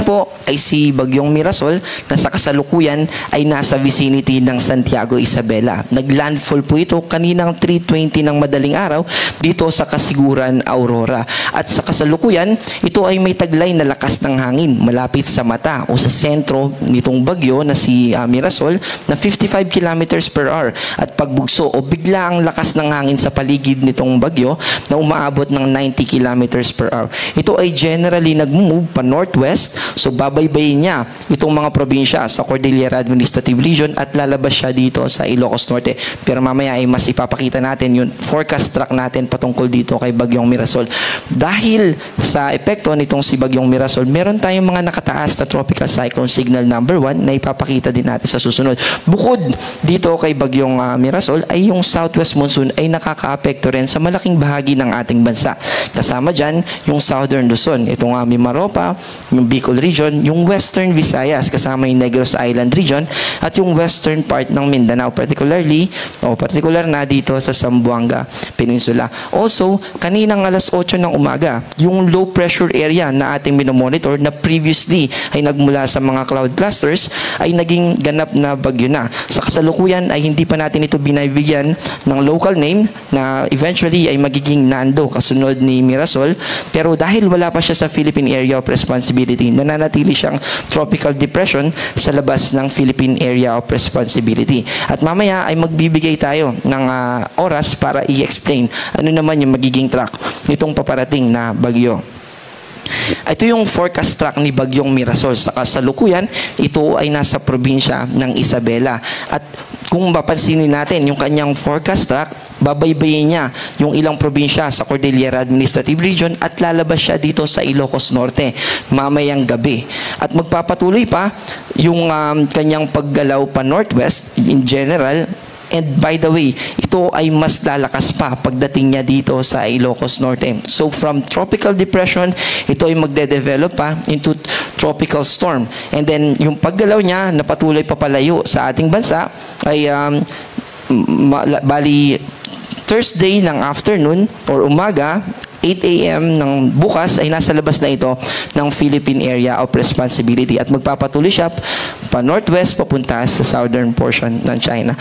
po ay si Bagyong Mirasol na sa kasalukuyan ay nasa vicinity ng Santiago, Isabela. Naglandfall po ito kaninang 3:20 ng madaling araw dito sa Kasiguran, Aurora. At sa kasalukuyan, ito ay may taglay na lakas ng hangin malapit sa mata o sa sentro nitong bagyo na si Mirasol na 55 kilometers per hour. At pagbugso o bigla ang lakas ng hangin sa paligid nitong bagyo na umaabot ng 90 kilometers per hour. Ito ay generally nag-move pa northwest, so babaybayin niya itong mga probinsya sa Cordillera Administrative Region at lalabas siya dito sa Ilocos Norte. Pero mamaya ay mas ipapakita natin yung forecast track natin patungkol dito kay Bagyong Mirasol. Dahil sa epekto nitong si Bagyong Mirasol, meron tayong mga nakataas na tropical cyclone signal number 1 na ipapakita din natin sa susunod. Bukod dito kay Bagyong Mirasol ay yung southwest monsoon ay nakakaapekto rin sa malaking bahagi ng ating bansa. Kasama dyan yung southern Luzon, itong Mimaropa, yung Bicol region, yung western Visayas, kasama yung Negros Island region, at yung western part ng Mindanao, particular na dito sa Zamboanga Peninsula. Also, kaninang alas 8 ng umaga, yung low pressure area na ating minomonitor na previously ay nagmula sa mga cloud clusters ay naging ganap na bagyo na. Sa kasalukuyan ay hindi pa natin ito binibigyan ng local name na eventually ay magiging Nando kasunod ni Mirasol, pero dahil wala pa siya sa Philippine Area of Responsibility, nananatili siyang tropical depression sa labas ng Philippine Area of Responsibility. At mamaya ay magbibigay tayo ng oras para i-explain ano naman yung magiging track nitong paparating na bagyo. Ito yung forecast track ni Bagyong Mirasol. Sa kasalukuyan, ito ay nasa probinsya ng Isabela. At kung mapansinin natin yung kanyang forecast track, babaybayin niya yung ilang probinsya sa Cordillera Administrative Region at lalabas siya dito sa Ilocos Norte mamayang gabi. At magpapatuloy pa yung kanyang paggalaw pa northwest in general. And by the way, ito ay mas lalakas pa pagdating niya dito sa Ilocos Norte. So from tropical depression, ito ay magde-develop pa into tropical storm. And then yung paggalaw niya na patuloy papalayo sa ating bansa ay bali Thursday ng afternoon or umaga, 8 a.m. ng bukas ay nasa labas na ito ng Philippine Area of Responsibility at magpapatuloy siya pa northwest papunta sa southern portion ng China.